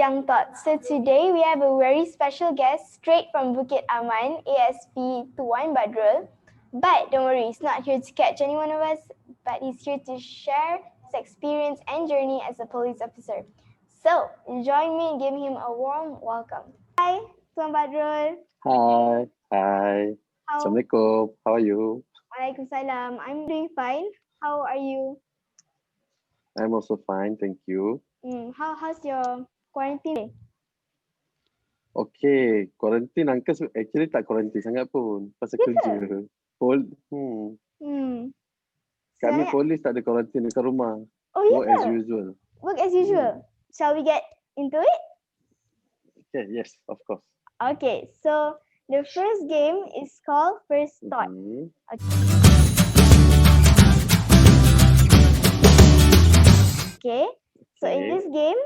Young Thoughts. So today we have a very special guest straight from Bukit Aman, ASP Tuan Badrul. But don't worry, he's not here to catch any one of us, but he's here to share his experience and journey as a police officer. So join me in giving him a warm welcome. Hi, Tuan Badrul. Hi. Assalamualaikum. How are you? Waalaikumsalam. I'm doing fine. How are you? I'm also fine, thank you. How's your quarantine? Okay, quarantine Angkas actually tak quarantine sangat pun pasal kerja. Kami polis tak ada quarantine dekat rumah. Oh, Work as usual. Work as usual. Shall we get into it? Okay, yes, of course. Okay, so the first game is called First Thought. Okay, so in this game,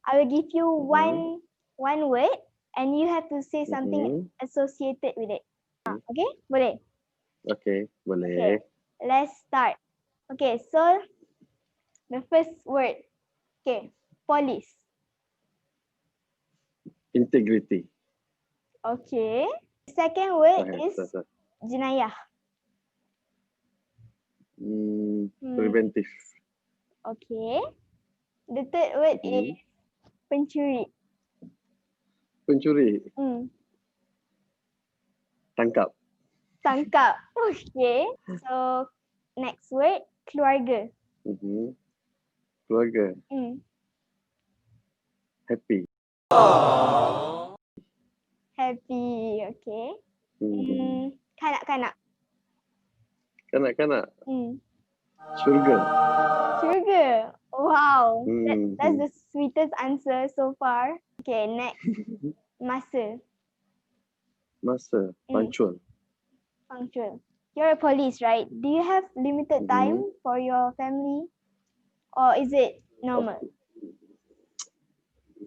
I will give you one word and you have to say something associated with it. Okay, boleh? Okay, boleh. Okay, let's start. Okay, so the first word. Okay, police. Integrity. Okay. Second word is jenayah. Preventive. Okay. The third word is pencuri. Pencuri. Tangkap. Tangkap. Okay. So next word, keluarga. Keluarga. Happy. Happy. Okay. Kanak-kanak. Kanak-kanak. Syurga. Syurga. Wow. That's the sweetest answer so far. Okay, next. Masa. Masa. Punctual. Punctual. You're a police, right? Do you have limited time for your family? Or is it normal?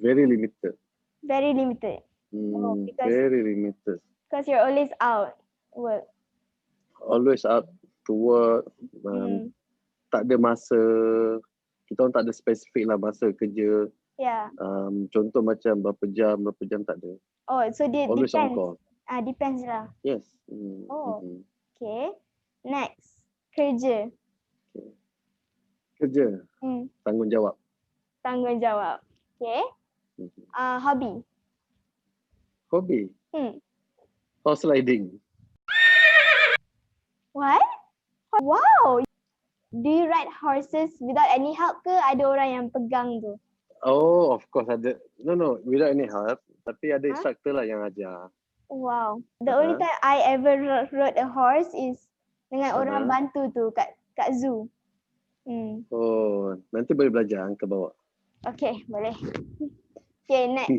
Very limited. Very limited. Very limited. Because you're always out work. Always out to work. Tak ada masa. Kita orang tak ada spesifik lah masa kerja. Yeah. Contoh macam berapa jam tak ada. Oh, so always depends. On call. Depends lah. Yes. Okay. Next, kerja. Kerja. Tanggungjawab. Tanggungjawab. Okay. Hobby. Hobby. Horse riding. What? Wow. Do you ride horses without any help ke? Ada orang yang pegang tu? Oh, of course ada. No, without any help. Tapi ada instructor lah yang ajar. Wow. The only time I ever rode a horse is dengan orang bantu tu kat zoo. Oh, nanti boleh belajar Angka bawa. Okay, boleh. Okay, next.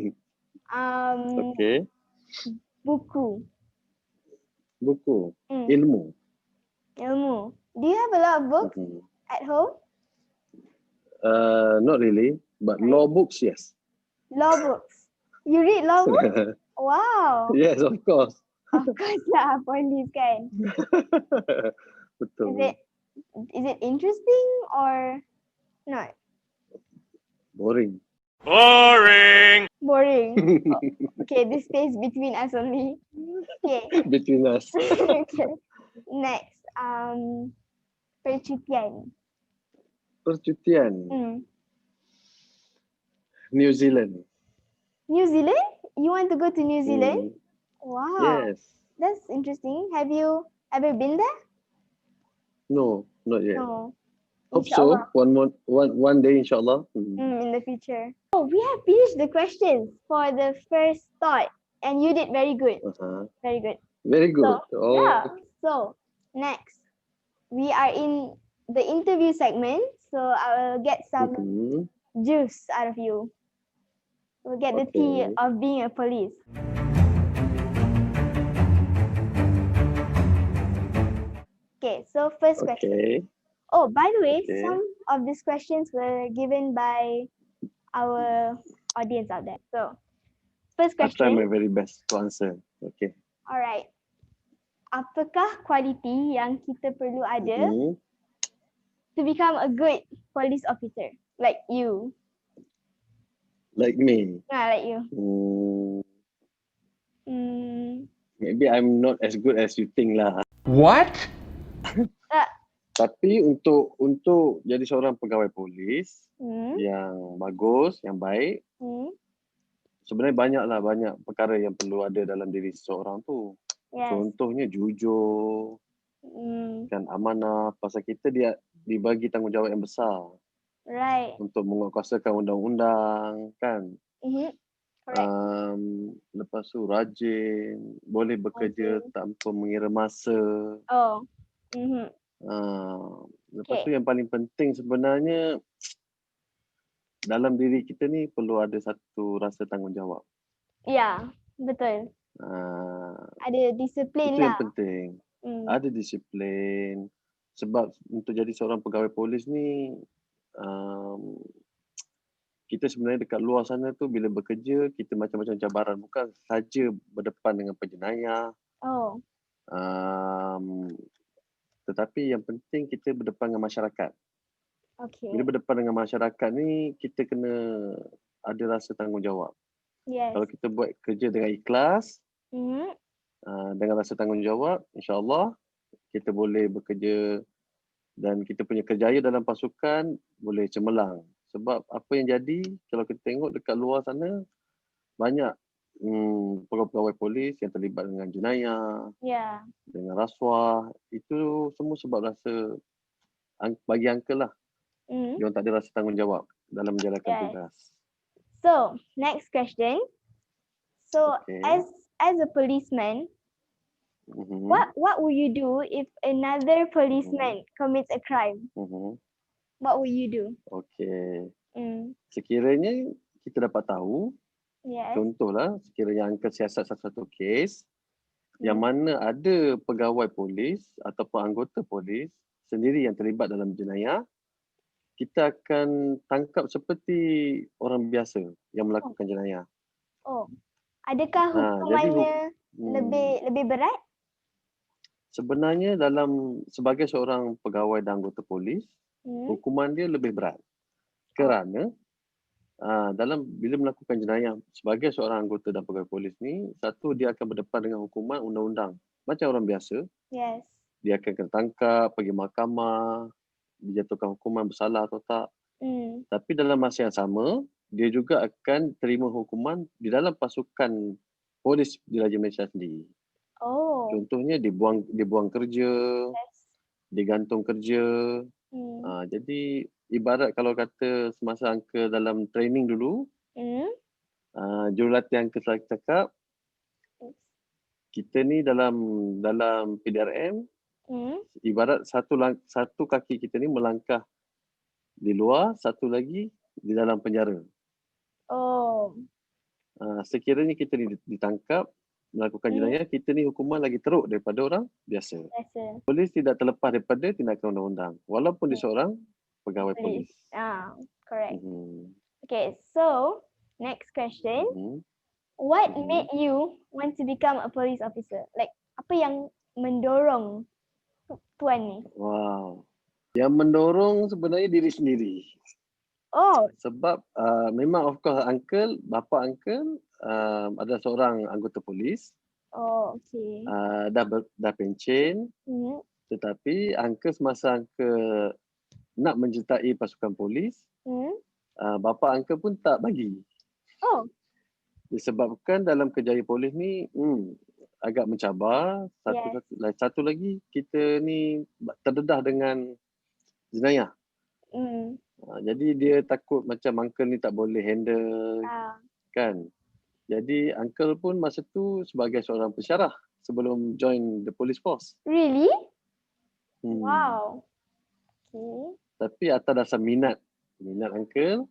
Okay. Buku. Ilmu. Do you have a lot of books at home? Not really, but law books, yes. Law books. You read law books? Wow. Yes, of course. Of course lah, police kan. Betul. Is it interesting or not? Boring. Okay, this stays between us only. Okay. Between us. Okay. Next, percutian. New Zealand. New Zealand? You want to go to New Zealand? Wow. Yes. That's interesting. Have you ever been there? No, not yet. No. Hope so. One day, inshallah. In the future. Oh, we have finished the questions for the first thought, and you did very good. Very good. Very good. So next, we are in the interview segment. So I will get some juice out of you. We'll get the tea of being a police. Okay, so first question. Oh, by the way, some of these questions were given by our audience out there. So, first question. I'll try my very best to answer. Okay. Alright. Apakah kualiti yang kita perlu ada to become a good police officer like you? Like me. Like you. Maybe I'm not as good as you think lah. What? Tapi untuk jadi seorang pegawai polis yang bagus, yang baik, sebenarnya banyak perkara yang perlu ada dalam diri seseorang tu. Yes. Contohnya jujur, kan, amanah, pasal kita dia dibagi tanggungjawab yang besar. Right. Untuk menguatkuasakan undang-undang, kan. Correct. Lepas tu rajin, boleh bekerja tanpa mengira masa. Oh. Lepas tu yang paling penting sebenarnya dalam diri kita ni perlu ada satu rasa tanggungjawab. Ya, betul. Ada disiplin itu lah. yang penting. Ada disiplin. Sebab untuk jadi seorang pegawai polis ni, kita sebenarnya dekat luar sana tu bila bekerja, kita macam-macam cabaran. Bukan saja berdepan dengan penjenayah. Oh. Tetapi yang penting kita berdepan dengan masyarakat. Okay. Bila berdepan dengan masyarakat ni, kita kena ada rasa tanggungjawab. Yes. Kalau kita buat kerja dengan ikhlas, dengan rasa tanggungjawab, insyaAllah kita boleh bekerja dan kita punya kerjaya dalam pasukan boleh cemerlang. Sebab apa yang jadi, kalau kita tengok dekat luar sana, banyak pegawai polis yang terlibat dengan jenayah, dengan rasuah. Itu semua sebab rasa, bagi uncle lah, dia orang tak ada rasa tanggungjawab dalam menjalankan tugas. So, next question. So, as a policeman, what will you do if another policeman commits a crime? What will you do? Okay. Sekiranya kita dapat tahu, contohlah, sekiranya uncle siasat satu-satu kes yang mana ada pegawai polis ataupun anggota polis sendiri yang terlibat dalam jenayah, kita akan tangkap seperti orang biasa yang melakukan jenayah. Oh, adakah hukumannya lebih berat? Sebenarnya sebagai seorang pegawai dan anggota polis, hukuman dia lebih berat. Kerana bila melakukan jenayah sebagai seorang anggota dan pegawai polis ni, satu, dia akan berdepan dengan hukuman undang-undang. Macam orang biasa. Yes. Dia akan kena tangkap, pergi mahkamah, dijatuhkan hukuman bersalah atau tak. Tapi dalam masa yang sama, dia juga akan terima hukuman di dalam pasukan polis di Raja Malaysia sendiri. Oh. Contohnya dibuang kerja, digantung kerja. Jadi ibarat kalau kata semasa uncle dalam training dulu, jurulatih uncle selalu cakap, kita ni dalam PDRM, ibarat satu kaki kita ni melangkah di luar, satu lagi di dalam penjara. Oh. Sekiranya kita ni ditangkap melakukan jenayah, kita ni hukuman lagi teruk daripada orang biasa. Polis tidak terlepas daripada tindakan undang-undang walaupun dia seorang pegawai polis. Correct. Okay, so next question. What made you want to become a police officer? Like, apa yang mendorong tuan ni? Wow. Yang mendorong sebenarnya diri sendiri. Oh. Sebab memang of course bapa uncle adalah seorang anggota polis. Oh, okay. Dah pencen. Tetapi uncle semasa uncle nak menyertai pasukan polis, bapa uncle pun tak bagi. Oh. Disebabkan dalam kerjaya polis ni agak mencabar. Satu lagi, kita ni terdedah dengan jenayah. Jadi dia takut macam uncle ni tak boleh handle, kan. Jadi uncle pun masa tu sebagai seorang pensyarah sebelum join the police force. Really? Wow. Okay. Tapi atas dasar minat uncle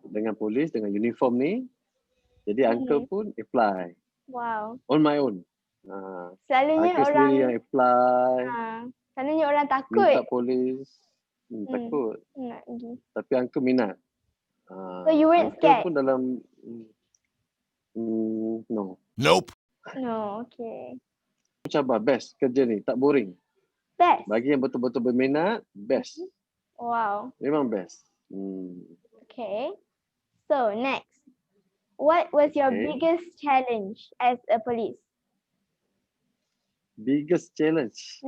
dengan polis, dengan uniform ni, jadi uncle pun apply. Wow. On my own. Selalunya uncle orang sendiri yang apply. Selalunya orang takut. Minta polis. Takut. Tapi uncle minat. So you weren't scared? Uncle pun dalam no. Nope. No, okay. Cabar, best kerja ni, tak boring. Best? Bagi yang betul-betul berminat, best. Wow. Memang best. Okay. So next, What was your Okay. biggest challenge as a police? Biggest challenge.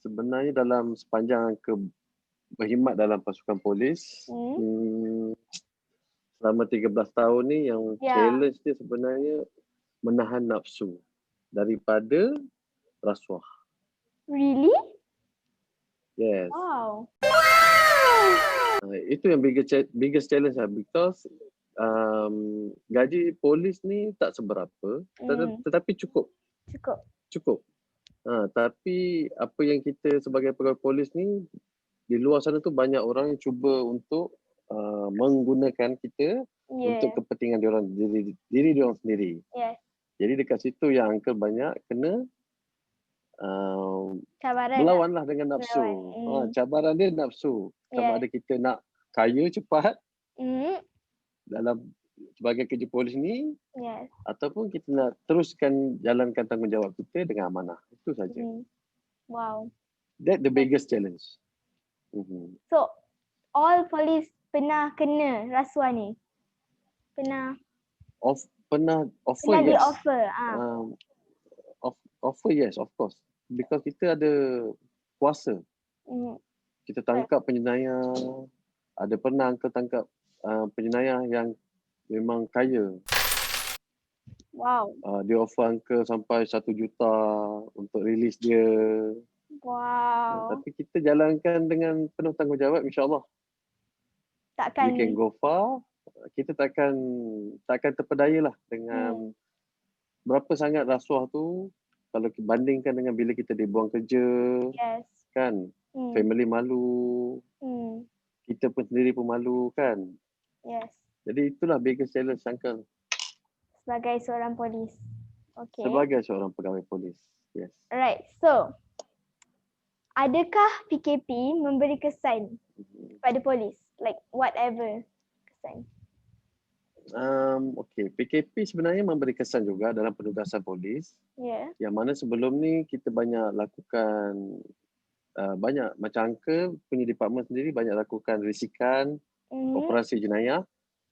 Sebenarnya dalam sepanjang berkhidmat dalam pasukan polis, selama 13 tahun ni yang challenge dia sebenarnya menahan nafsu daripada rasuah. Really? Yes. Wow. Itu yang biggest challenge lah, because gaji polis ni tak seberapa, tetapi cukup. Tapi apa yang kita sebagai pegawai polis ni, di luar sana tu banyak orang yang cuba untuk menggunakan kita untuk kepentingan diri diorang sendiri. Yes. Jadi dekat situ yang Uncle banyak kena berlawan lah dengan nafsu. Cabaran dia nafsu. Sama ada kita nak kaya cepat dalam sebagai kerja polis ni, ataupun kita nak teruskan jalankan tanggungjawab kita dengan amanah. Itu saja. Wow. That the biggest challenge. So, all police pernah kena rasuah ni? Pernah offer, yes. Di-offer. Offer, yes, of course. Because kita ada kuasa. Kita tangkap penjenayah. Ada pernah Uncle tangkap penjenayah yang memang kaya. Wow. Dia offer Uncle sampai 1 juta untuk release dia. Wow. Tapi kita jalankan dengan penuh tanggungjawab, insyaAllah. Takkan. We can go far. Kita takkan terpedaya lah dengan berapa sangat rasuah tu. Kalau bandingkan dengan bila kita dibuang kerja, kan? Family malu. Kita pun sendiri pun malu, kan? Yes. Jadi itulah biggest challenge, Uncle. Sebagai seorang polis. Okay. Sebagai seorang pegawai polis. Yes. Alright. So, adakah PKP memberi kesan pada polis? Like whatever kesan? Okay. PKP sebenarnya memberi kesan juga dalam penugasan polis. Yang mana sebelum ni kita banyak lakukan banyak macam Uncle punya department sendiri banyak lakukan risikan, operasi jenayah.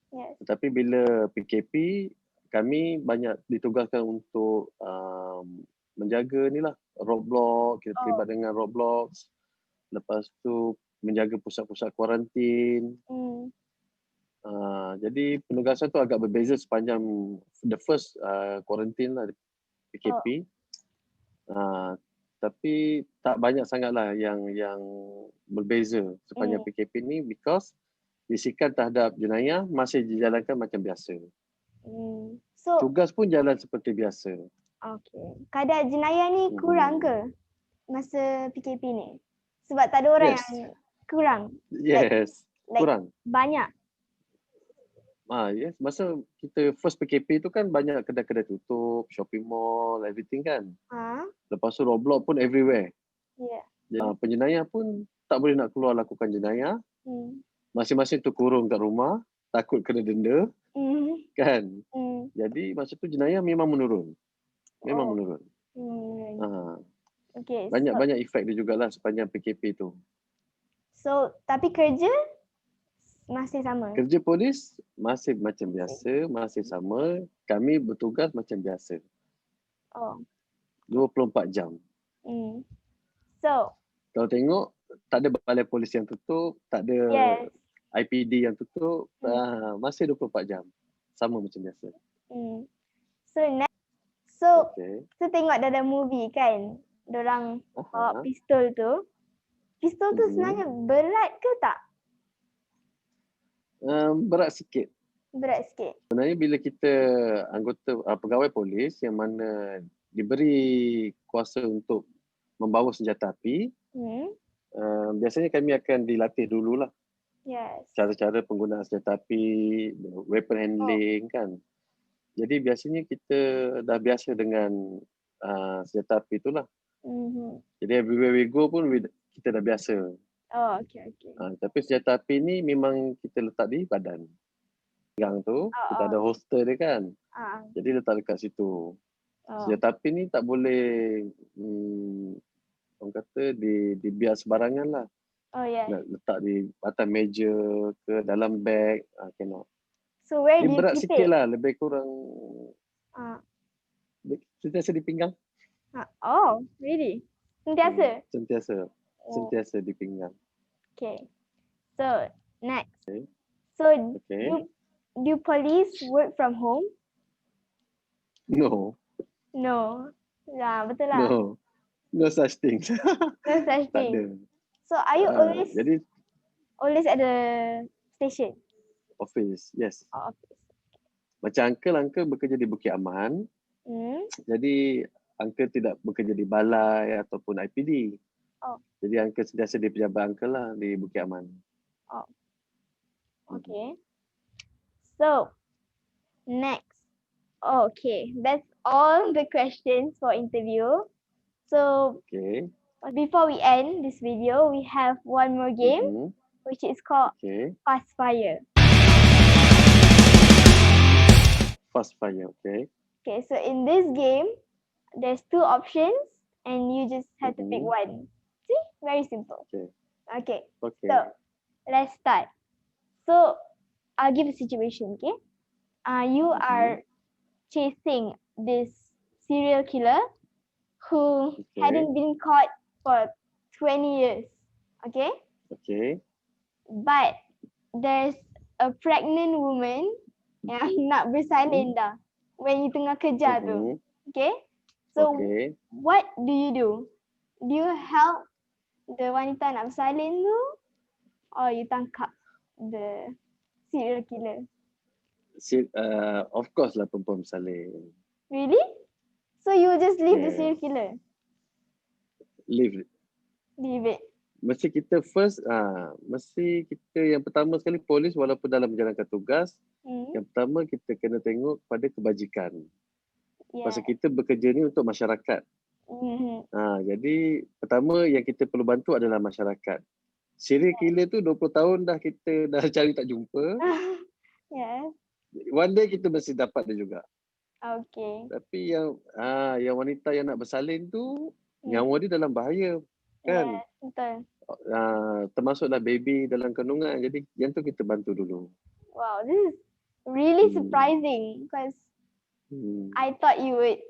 Tetapi bila PKP, kami banyak ditugaskan untuk menjaga ni lah roadblock, kita terlibat dengan roadblocks. Lepas tu menjaga pusat-pusat kuarantin. Jadi penugasan tu agak berbeza sepanjang the first kuarantin lah PKP. Tapi tak banyak sangatlah yang berbeza sepanjang PKP ni, because risikan terhadap jenayah masih dijalankan macam biasa. So, tugas pun jalan seperti biasa. Okay. Kadar jenayah ni kurang ke masa PKP ni? Sebab tak ada orang yang kurang. Yes. Kurang. Banyak. Yes. Masa kita first PKP tu kan banyak kedai-kedai tutup, shopping mall, everything kan. Lepas tu roadblock pun everywhere. Penjenayah pun tak boleh nak keluar lakukan jenayah. Masing-masing tu kurung kat rumah, takut kena denda. Kan? Jadi masa tu jenayah memang menurun. Menurun. Okay. Banyak efek dia jugalah sepanjang PKP tu. So, tapi kerja masih sama? Kerja polis masih macam biasa, masih sama. Kami bertugas macam biasa. 24 jam. So, kalau tengok, tak ada balai polis yang tutup, tak ada IPD yang tutup, masih 24 jam. Sama macam biasa. So, tengok dalam movie kan, diorang bawa pistol tu. Pistol tu sebenarnya berat ke tak? Berat sikit. Sebenarnya bila kita anggota pegawai polis yang mana diberi kuasa untuk membawa senjata api, biasanya kami akan dilatih dululah. Cara-cara penggunaan senjata api, weapon handling kan. Jadi biasanya kita dah biasa dengan senjata api itulah. Jadi everywhere we go pun kita dah biasa. Okay. Tapi senjata api ni memang kita letak di badan. Pegang tu, kita ada holster dia kan. Jadi letak dekat situ. Senjata api ni tak boleh orang kata dibiar sembarangan lah. Nak letak di atas meja ke dalam beg, cannot. So where Dia do you berat keep sikit it? lah, lebih kurang Ah, sentiasa di pinggang. oh, really? Sentiasa? Sentiasa. Oh, Sentiasa di pinggang. okay. So next. Okay. So Okay. do police work from home? No. No. Ya, betul lah. No. No such thing. No such Tak thing. ada. So are you Jadi always at the station office, yes. or office? Macam uncle bekerja di Bukit Aman. Jadi uncle tidak bekerja di balai ataupun IPD. Oh. Jadi uncle sentiasa di pejabat uncle lah di Bukit Aman. Oh. Okay. So next. Okay, that's all the questions for interview. So Okay. before we end this video, we have one more game, which is called Fast Fire. Fast Fire, okay. Okay, so in this game, there's 2 options and you just have to pick one. See? Very simple. Okay. So let's start. So I'll give a situation, okay? You are chasing this serial killer who hadn't been caught for 20 years. Okay? Okay. But there's a pregnant woman yang nak bersalin dah when you tengah kejar tu. Okay? So what do you do? Do you help the wanita nak bersalin tu or you tangkap the serial killer? Of course lah perempuan bersalin. Really? So you just leave the serial killer? Leave it. Mesti kita yang pertama sekali polis walaupun dalam menjalankan tugas, yang pertama kita kena tengok pada kebajikan. Pasal kita bekerja ni untuk masyarakat. Jadi pertama yang kita perlu bantu adalah masyarakat. Serial killer tu 20 tahun dah kita dah cari tak jumpa. One day kita mesti dapat dia juga. Okay. Tapi yang wanita yang nak bersalin tu nyawa dia dalam bahaya kan? Betul. Termasuklah baby dalam kandungan. Jadi yang tu kita bantu dulu. Wow, this is really surprising because I thought you would,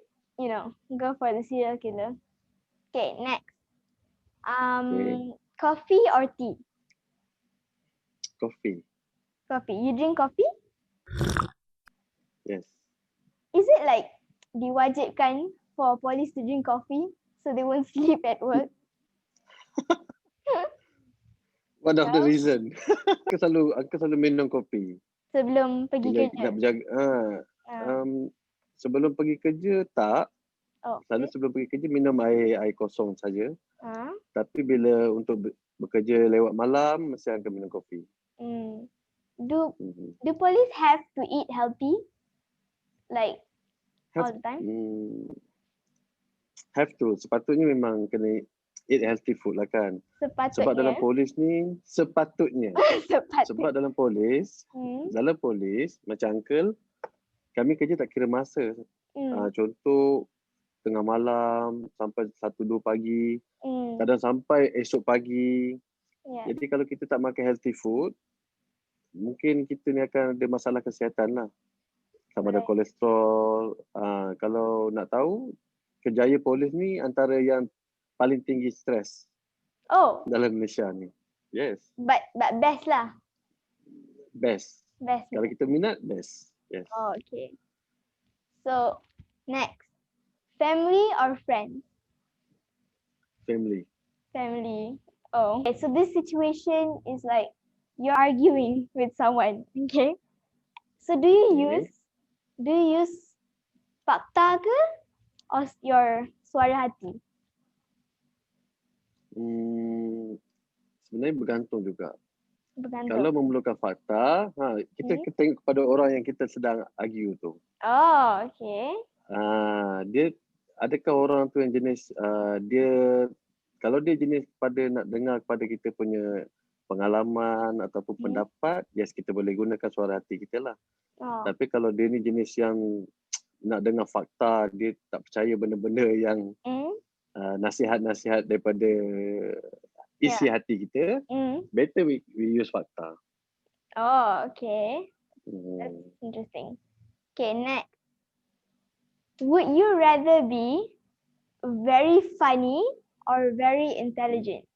go for the serial killer. Okay, next. Coffee or tea? Coffee. Coffee. You drink coffee? Yes. Is it like diwajibkan for police to drink coffee so they won't sleep at work? One of the reason. Uncle selalu minum kopi. Sebelum pergi kerja? Nak berjaga. Sebelum pergi kerja tak. Selalu sebelum pergi kerja minum air kosong saja. Tapi bila untuk bekerja lewat malam mesti akan minum kopi. Do police have to eat healthy? Like all the time? Have to. Sepatutnya memang kena eat healthy food lah kan. Sebab dalam polis ni sepatutnya. Sebab dalam polis macam uncle, kami kerja tak kira masa. Contoh tengah malam sampai 1-2 pagi, kadang sampai esok pagi. Jadi kalau kita tak makan healthy food, mungkin kita ni akan ada masalah kesihatan lah. Sama ada kolesterol. Kalau nak tahu, kerjaya polis ni antara yang paling tinggi stres dalam Malaysia ni. Yes. But best lah. Best. Kalau kita minat, best. Yes. Oh, okay. So, next. Family or friends? Family. Oh. Okay, so this situation is like you're arguing with someone, okay? So do you use fakta ke or your suara hati? Sebenarnya bergantung juga. Kalau memerlukan fakta, kita tengok kepada orang yang kita sedang argue tu. Oh, okay. Dia adakah orang tu yang jenis kalau dia jenis pada nak dengar kepada kita punya pengalaman ataupun pendapat, yes kita boleh gunakan suara hati kita lah. Tapi kalau dia ni jenis yang nak dengar fakta, dia tak percaya benda-benda yang nasihat-nasihat daripada isi hati kita, better we use fakta. Oh, okay. That's interesting. Okay, next. Would you rather be very funny or very intelligent?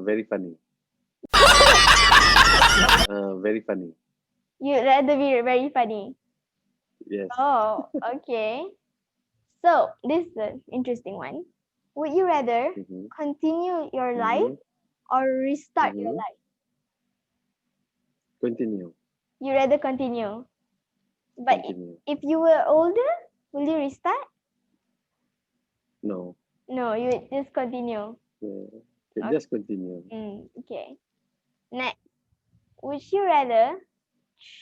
Very funny. Very funny. You'd rather be very funny. Yes. Oh, okay. So this is an interesting one. Would you rather continue your life or restart your life? Continue. You rather continue. But Continue. if you were older, will you restart? No. No, you would just continue. Yeah. Just continue. Okay. Next. Would you rather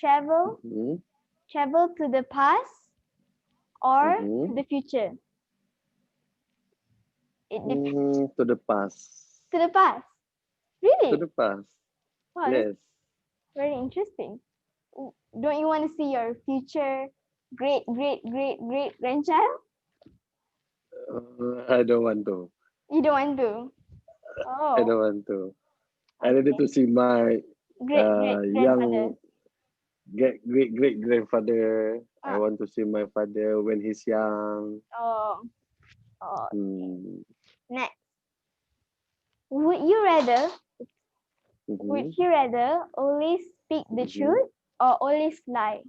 travel to the past or to the future? It depends. To the past. To the past. Really? To the past. Wow, Yes. very interesting. Don't you want to see your future great grandchild? I don't want to. You don't want to? Oh. I don't want to. I need to see my young great grandfather. I want to see my father when he's young. Oh. Next. Would you rather always speak the truth or always lie?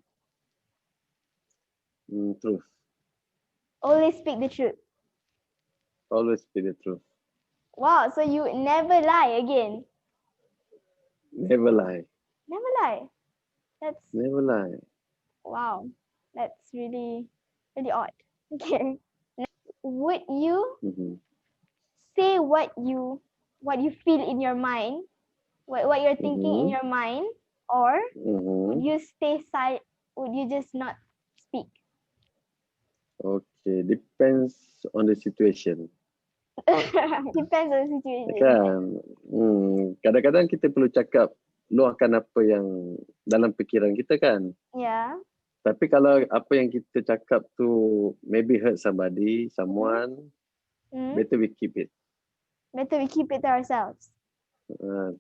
Truth. Always speak the truth. Always speak the truth. Wow, so you never lie again? Never lie. Never lie. That's never lie. Wow, that's really odd. Okay. Would you say what you feel in your mind, what you're thinking in your mind, or would you stay silent? Would you just not speak? Okay, depends on the situation. Depends on the situation. Kan, kadang-kadang kita perlu cakap luahkan apa yang dalam fikiran kita kan. Yeah. Tapi kalau apa yang kita cakap tu maybe hurt someone, better we keep it. Better we keep it to ourselves.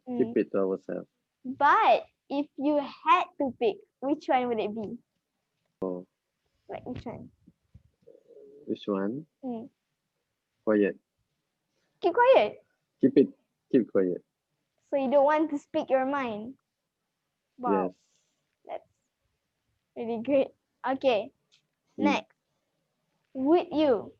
Keep it to ourselves. But if you had to pick, which one would it be? Oh. Like which one? Which one? Quiet. Keep quiet? Keep quiet. So you don't want to speak your mind? Wow. Yes. That's really great. Okay. Next. Would you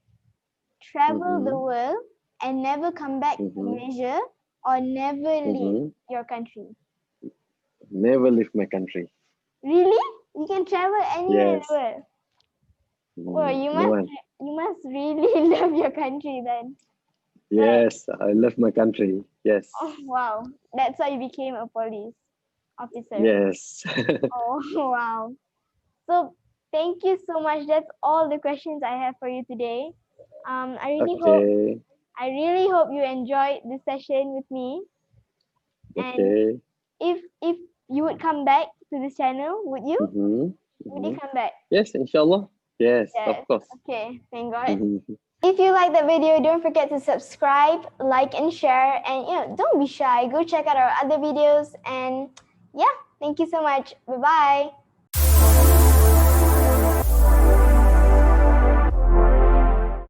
travel the world and never come back to Malaysia or never leave your country? Never leave my country. Really? You can travel anywhere in the world? Well, you must really love your country then. Yes, I love my country. Yes. Oh, wow. That's why you became a police officer. Yes. Oh, wow. So thank you so much. That's all the questions I have for you today. I really hope you enjoyed this session with me. And if you would come back to this channel, would you? Would you come back? Yes, inshallah. Yes, of course. Okay, thank God. If you like the video, don't forget to subscribe, like, and share. And don't be shy. Go check out our other videos. And yeah, thank you so much. Bye-bye.